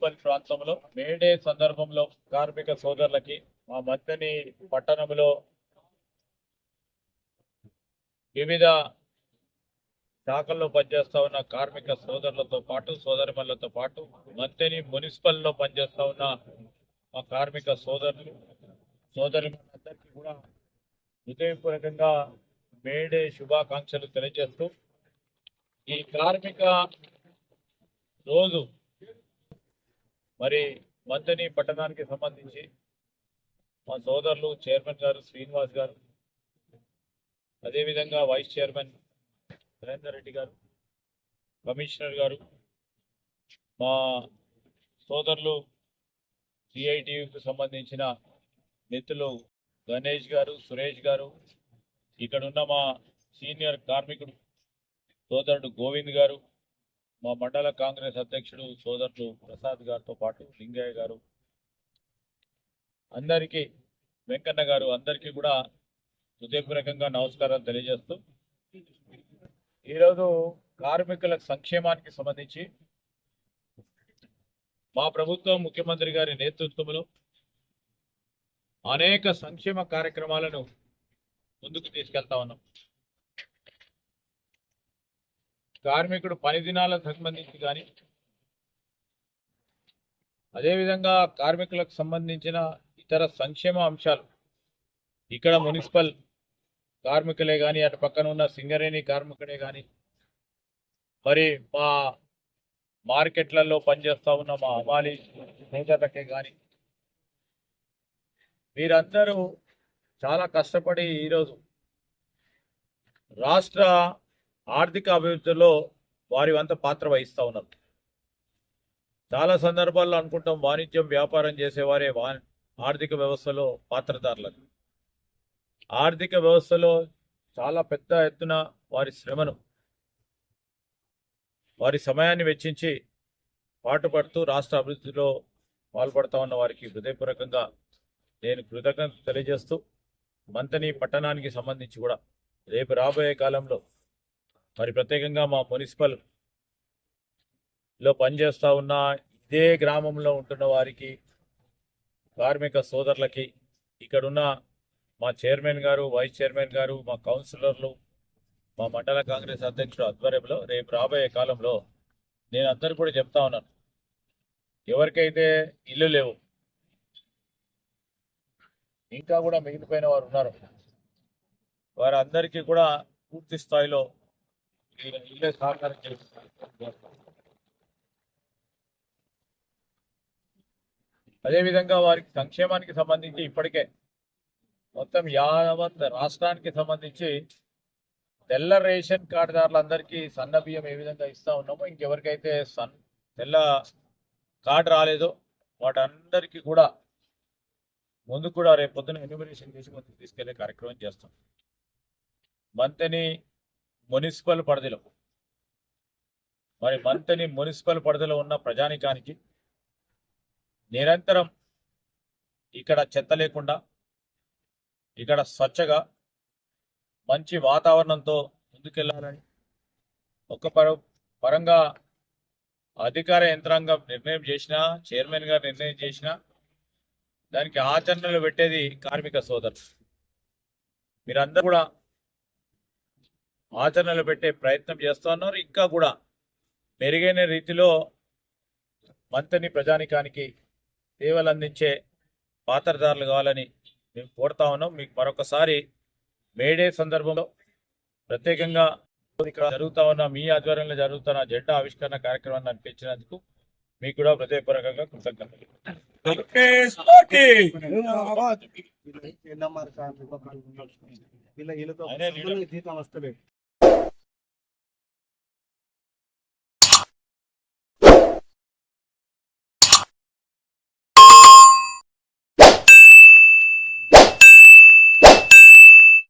Municipal ప్రాంతంలో May Day సందర్భంలో కార్మిక సోదరులకి మా మంతని పట్టణంలో వివిధ శాఖల్లో పనిచేస్తా ఉన్న కార్మిక సోదరులతో పాటు సోదరిమణులతో పాటు మంతని మున్సిపల్లో పనిచేస్తా ఉన్న మా కార్మిక సోదరులందరికీ కూడా హృదయపూర్వకంగా మేడే శుభాకాంక్షలు తెలియజేస్తూ ఈ కార్మిక రోజు మరి మంతని పట్టణానికి సంబంధించి మా సోదరులు చైర్మన్ గారు శ్రీనివాస్ గారు, అదేవిధంగా వైస్ చైర్మన్ నరేందర్ రెడ్డి గారు, కమిషనర్ గారు, మా సోదరులు సిఐటికి సంబంధించిన మిత్రులు గణేష్ గారు, సురేష్ గారు, ఇక్కడున్న మా సీనియర్ కార్మికుడు సోదరుడు గోవింద్ గారు, మా మండల కాంగ్రెస్ అధ్యక్షుడు సోదరులు ప్రసాద్ గారితో పాటు లింగయ్య గారు, అందరికీ వెంకన్న గారు, అందరికీ కూడా హృదయపూర్వకంగా నమస్కారాలు తెలియజేస్తూ ఈరోజు కార్మికుల సంక్షేమానికి సంబంధించి మా ప్రభుత్వం ముఖ్యమంత్రి గారి నేతృత్వంలో అనేక సంక్షేమ కార్యక్రమాలను ముందుకు తీసుకెళ్తా ఉన్నాం. కార్మికుడు పని దినాలకు సంబంధించి కానీ, అదేవిధంగా కార్మికులకు సంబంధించిన ఇతర సంక్షేమ అంశాలు ఇక్కడ మున్సిపల్ కార్మికులే కానీ, అటు పక్కన ఉన్న సింగరేణి కార్మికుడే కానీ, మరి మా మార్కెట్లలో పనిచేస్తూ ఉన్న మా అమాలి సోదరులకే కానీ, వీరందరూ చాలా కష్టపడి ఈరోజు రాష్ట్ర ఆర్థిక అభివృద్ధిలో వారి వంత పాత్ర వహిస్తూ ఉన్నారు. చాలా సందర్భాల్లో అనుకుంటాం వాణిజ్యం వ్యాపారం చేసేవారే ఆర్థిక వ్యవస్థలో పాత్రదారులకు. ఆర్థిక వ్యవస్థలో చాలా పెద్ద ఎత్తున వారి శ్రమను, వారి సమయాన్ని వెచ్చించి పాటుపడుతూ రాష్ట్ర అభివృద్ధిలో పాల్పడుతూ ఉన్న వారికి హృదయపూర్వకంగా నేను కృతజ్ఞత తెలియజేస్తూ మంతని పట్టణానికి సంబంధించి కూడా రేపు రాబోయే కాలంలో మరి ప్రత్యేకంగా మా మున్సిపల్లో పనిచేస్తూ ఉన్న ఇదే గ్రామంలో ఉంటున్న వారికి, కార్మిక సోదరులకి, ఇక్కడున్న మా చైర్మన్ గారు, వైస్ చైర్మన్ గారు, మా కౌన్సిలర్లు, మా మండల కాంగ్రెస్ అధ్యక్షుడు ఆధ్వర్యంలో రేపు రాబోయే కాలంలో నేను అందరూ కూడా చెప్తా ఉన్నాను, ఎవరికైతే ఇల్లు లేవు, ఇంకా కూడా మిగిలిపోయిన వారు ఉన్నారు, వారందరికీ కూడా పూర్తి స్థాయిలో ఇల్లే సహకారం చేస్తారు. అదేవిధంగా వారికి సంక్షేమానికి సంబంధించి ఇప్పటికే మొత్తం యావత్ రాష్ట్రానికి సంబంధించి తెల్ల రేషన్ కార్డుదారులందరికీ సన్న బియ్యం ఏ విధంగా ఇస్తూ ఉన్నామో, ఇంకెవరికైతే తెల్ల కార్డు రాలేదో వాటందరికీ కూడా ముందు కూడా రేపు పొద్దున ఎన్యూమరేషన్ చేసి ముందుకు తీసుకెళ్లే కార్యక్రమం చేస్తాం. మంతని మున్సిపల్ పరిధిలో మంతని మున్సిపల్ పరిధిలో ఉన్న ప్రజానికానికి నిరంతరం ఇక్కడ చెత్త లేకుండా, ఇక్కడ స్వచ్ఛగా మంచి వాతావరణంతో ముందుకెళ్లాలని ఒక పరంగా అధికార యంత్రాంగం నిర్ణయం చేసినా, చైర్మన్ గారు నిర్ణయం చేసినా దానికి ఆచరణలో పెట్టేది కార్మిక సోదరులు. మీరందరూ కూడా ఆచరణలో పెట్టే ప్రయత్నం చేస్తున్నారు. ఇంకా కూడా మెరుగైన రీతిలో మంతని ప్రజానికానికి సేవలు అందించే పాత్రదారులు కావాలని మేము కోరుతా ఉన్నాం. మీకు మరొకసారి మేడే సందర్భంలో ప్రత్యేకంగా ఇక్కడ జరుగుతా ఉన్న మీ ఆధ్వర్యంలో జరుగుతున్న జెండా ఆవిష్కరణ కార్యక్రమాన్ని అనిపించినందుకు మీకు కూడా హృదయపూర్వకంగా కృతజ్ఞతలు.